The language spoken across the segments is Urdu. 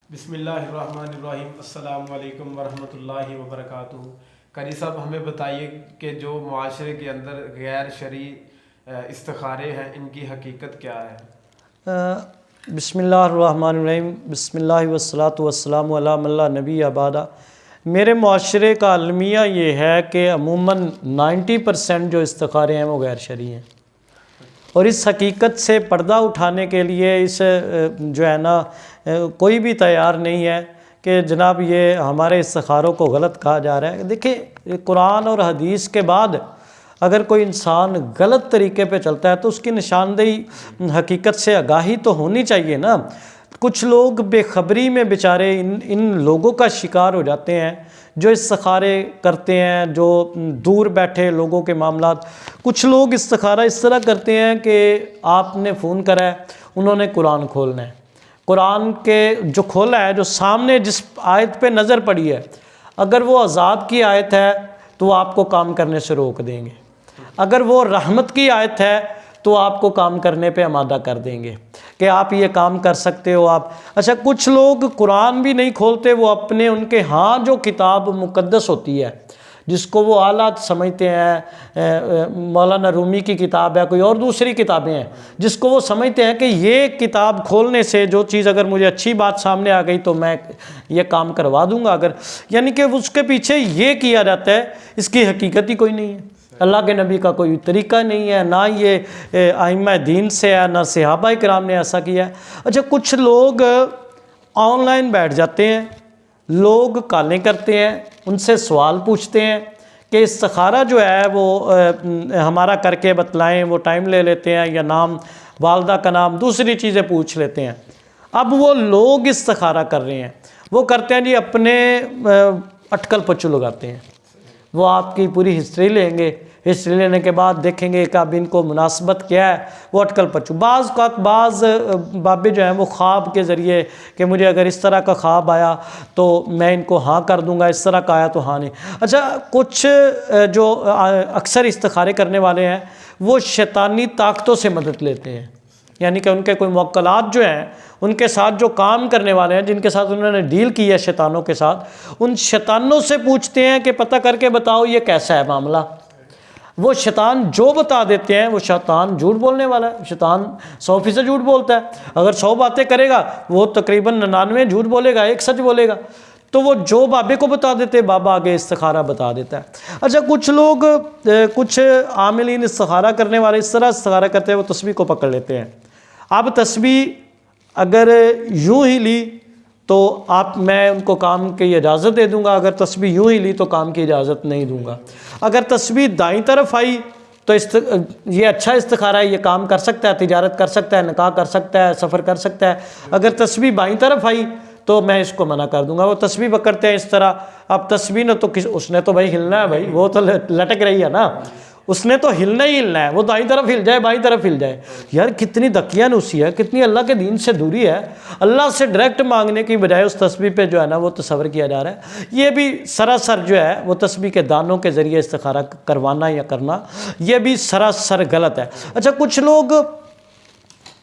بسم اللہ الرحمن الرحیم۔ السلام علیکم ورحمۃ اللہ وبرکاتہ۔ قاری صاحب ہمیں بتائیے کہ جو معاشرے کے اندر غیر شرعی استخارے ہیں ان کی حقیقت کیا ہے؟ بسم اللہ الرحمن الرحیم۔ بسم اللہ والصلاۃ والسلام علی من لا نبی بعد۔ میرے معاشرے کا المیہ یہ ہے کہ عموماً 90% جو استخارے ہیں وہ غیر شرعی ہیں، اور اس حقیقت سے پردہ اٹھانے کے لیے اس جو ہے نا کوئی بھی تیار نہیں ہے کہ جناب یہ ہمارے استخاروں کو غلط کہا جا رہا ہے۔ دیکھیں، قرآن اور حدیث کے بعد اگر کوئی انسان غلط طریقے پہ چلتا ہے تو اس کی نشاندہی حقیقت سے آگاہی تو ہونی چاہیے نا۔ کچھ لوگ بے خبری میں بیچارے ان لوگوں کا شکار ہو جاتے ہیں جو استخارے کرتے ہیں، جو دور بیٹھے لوگوں کے معاملات۔ کچھ لوگ استخارہ اس طرح کرتے ہیں کہ آپ نے فون کرا ہے، انہوں نے قرآن کھولنا ہے، قرآن کے جو کھولا ہے، جو سامنے جس آیت پہ نظر پڑی ہے، اگر وہ عذاب کی آیت ہے تو وہ آپ کو کام کرنے سے روک دیں گے، اگر وہ رحمت کی آیت ہے تو آپ کو کام کرنے پہ آمادہ کر دیں گے کہ آپ یہ کام کر سکتے ہو آپ۔ اچھا، کچھ لوگ قرآن بھی نہیں کھولتے، وہ اپنے ان کے ہاں جو کتاب مقدس ہوتی ہے جس کو وہ اعلیٰ سمجھتے ہیں، مولانا رومی کی کتاب ہے، کوئی اور دوسری کتابیں ہیں جس کو وہ سمجھتے ہیں کہ یہ کتاب کھولنے سے جو چیز اگر مجھے اچھی بات سامنے آ گئی تو میں یہ کام کروا دوں گا، اگر یعنی کہ اس کے پیچھے یہ کیا جاتا ہے، اس کی حقیقت ہی کوئی نہیں ہے۔ اللہ کے نبی کا کوئی طریقہ نہیں ہے، نہ یہ ائمہ دین سے ہے، نہ صحابہ کرام نے ایسا کیا ہے۔ اچھا، کچھ لوگ آن لائن بیٹھ جاتے ہیں، لوگ کالیں کرتے ہیں، ان سے سوال پوچھتے ہیں کہ استخارہ جو ہے وہ ہمارا کر کے بتلائیں، وہ ٹائم لے لیتے ہیں، یا نام والدہ کا نام، دوسری چیزیں پوچھ لیتے ہیں۔ اب وہ لوگ استخارہ کر رہے ہیں، وہ کرتے ہیں جی اپنے اٹکل پچو لگاتے ہیں، وہ آپ کی پوری ہسٹری لیں گے، ہسٹری لینے کے بعد دیکھیں گے کہ اب ان کو مناسبت کیا ہے، وہ اٹکل پچو۔ بعض بابے جو ہیں وہ خواب کے ذریعے کہ مجھے اگر اس طرح کا خواب آیا تو میں ان کو ہاں کر دوں گا، اس طرح کا آیا تو ہاں نہیں۔ اچھا، کچھ جو اکثر استخارے کرنے والے ہیں وہ شیطانی طاقتوں سے مدد لیتے ہیں، یعنی کہ ان کے کوئی موکلات جو ہیں، ان کے ساتھ جو کام کرنے والے ہیں، جن کے ساتھ انہوں نے ڈیل کی ہے شیطانوں کے ساتھ، ان شیطانوں سے پوچھتے ہیں کہ پتہ کر کے بتاؤ یہ کیسا ہے معاملہ۔ وہ شیطان جو بتا دیتے ہیں، وہ شیطان جھوٹ بولنے والا ہے، شیطان 100% جھوٹ بولتا ہے۔ اگر 100 باتیں کرے گا وہ تقریباً 99 جھوٹ بولے گا، ایک سچ بولے گا۔ تو وہ جو بابے کو بتا دیتے، بابا آگے استخارہ بتا دیتا ہے۔ اچھا، کچھ لوگ کچھ عاملین استخارہ کرنے والے اس طرح استخارہ کرتے ہیں، وہ تسبیح کو پکڑ لیتے ہیں۔ اب تسبیح اگر یوں ہی لی تو میں ان کو کام کی اجازت دے دوں گا، اگر تسبیح یوں ہی لی تو کام کی اجازت نہیں دوں گا۔ اگر تسبیح دائیں طرف آئی تو یہ اچھا استخارہ ہے، یہ کام کر سکتا ہے، تجارت کر سکتا ہے، نکاح کر سکتا ہے، سفر کر سکتا ہے۔ اگر تسبیح بائیں طرف آئی تو میں اس کو منع کر دوں گا۔ وہ تسبیح پکڑتے ہیں اس طرح، اب تسبیح نے تو اس نے تو بھائی ہلنا ہے، بھائی وہ تو لٹک رہی ہے نا، اس نے تو ہلنا ہی ہلنا ہے، وہ دائیں طرف ہل جائے بائیں طرف ہل جائے۔ یار کتنی دقیانوسی ہے، کتنی اللہ کے دین سے دوری ہے۔ اللہ سے ڈائریکٹ مانگنے کی بجائے اس تسبیح پہ جو ہے نا وہ تصور کیا جا رہا ہے۔ یہ بھی سراسر جو ہے وہ تسبیح کے دانوں کے ذریعے استخارہ کروانا یا کرنا، یہ بھی سراسر غلط ہے۔ اچھا، کچھ لوگ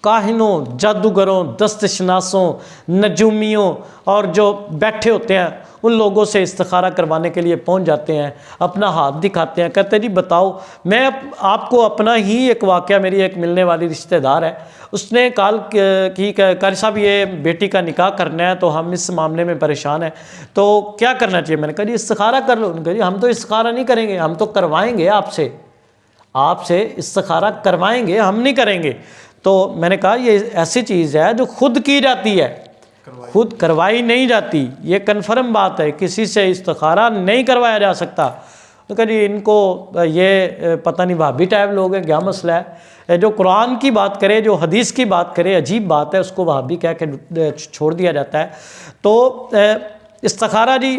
کاہنوں، جادوگروں، دست شناسوں، نجومیوں اور جو بیٹھے ہوتے ہیں ان لوگوں سے استخارہ کروانے کے لیے پہنچ جاتے ہیں، اپنا ہاتھ دکھاتے ہیں، کہتے ہیں جی بتاؤ۔ میں آپ کو اپنا ہی ایک واقعہ، میری ایک ملنے والی رشتہ دار ہے، اس نے کال کی کہ قاری صاحب یہ بیٹی کا نکاح کرنا ہے تو ہم اس معاملے میں پریشان ہیں، تو کیا کرنا چاہیے؟ میں نے کہا جی استخارہ کر لو۔ انہوں نے کہا جی ہم تو استخارہ نہیں کریں گے، ہم تو کروائیں گے آپ سے استخارہ کروائیں گے، ہم نہیں کریں گے۔ تو میں نے کہا یہ ایسی چیز ہے جو خود کی جاتی ہے، خود کروائی نہیں جاتی، یہ کنفرم بات ہے، کسی سے استخارہ نہیں کروایا جا سکتا۔ تو کہا جی ان کو یہ پتہ نہیں بھابی ٹائپ لوگ ہیں، کیا مسئلہ ہے؟ جو قرآن کی بات کرے، جو حدیث کی بات کرے، عجیب بات ہے، اس کو بھابی کہہ کے چھوڑ دیا جاتا ہے۔ تو استخارہ جی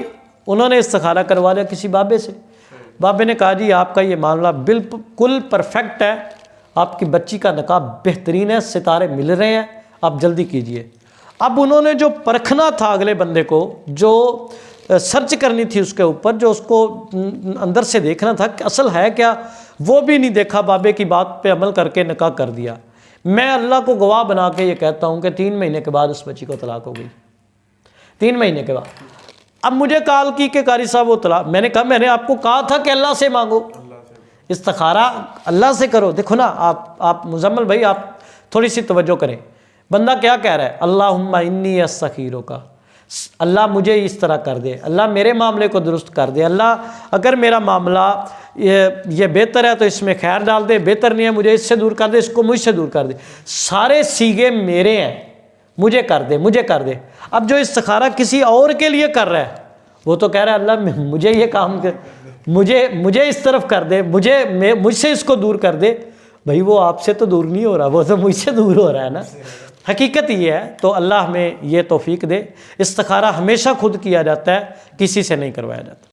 انہوں نے استخارہ کروا لیا کسی بابے سے، بابے نے کہا جی آپ کا یہ معاملہ بالکل پرفیکٹ ہے، آپ کی بچی کا نکاح بہترین ہے، ستارے مل رہے ہیں، آپ جلدی کیجئے۔ اب انہوں نے جو پرکھنا تھا اگلے بندے کو، جو سرچ کرنی تھی اس کے اوپر، جو اس کو اندر سے دیکھنا تھا کہ اصل ہے کیا، وہ بھی نہیں دیکھا، بابے کی بات پہ عمل کر کے نکاح کر دیا۔ میں اللہ کو گواہ بنا کے یہ کہتا ہوں کہ 3 مہینے کے بعد اس بچی کو طلاق ہو گئی۔ 3 مہینے کے بعد اب مجھے کال کی کہ قاری صاحب وہ طلاق، میں نے کہا میں نے آپ کو کہا تھا کہ اللہ سے مانگو، استخارہ اللہ سے کرو۔ دیکھو نا آپ مزمل بھائی آپ تھوڑی سی توجہ کریں، بندہ کیا کہہ رہا ہے، اللہم انی استخیرک، اللہ مجھے اس طرح کر دے، اللہ میرے معاملے کو درست کر دے، اللہ اگر میرا معاملہ یہ بہتر ہے تو اس میں خیر ڈال دے، بہتر نہیں ہے مجھے اس سے دور کر دے، اس کو مجھ سے دور کر دے، سارے سیغے میرے ہیں، مجھے کر دے مجھے کر دے۔ اب جو استخارہ کسی اور کے لیے کر رہا ہے وہ تو کہہ رہا ہے اللہ مجھے یہ کام کر، مجھے اس طرف کر دے، مجھ سے اس کو دور کر دے۔ بھائی وہ آپ سے تو دور نہیں ہو رہا، وہ تو مجھ سے دور ہو رہا ہے نا، حقیقت یہ ہے۔ تو اللہ ہمیں یہ توفیق دے، استخارہ ہمیشہ خود کیا جاتا ہے، کسی سے نہیں کروایا جاتا۔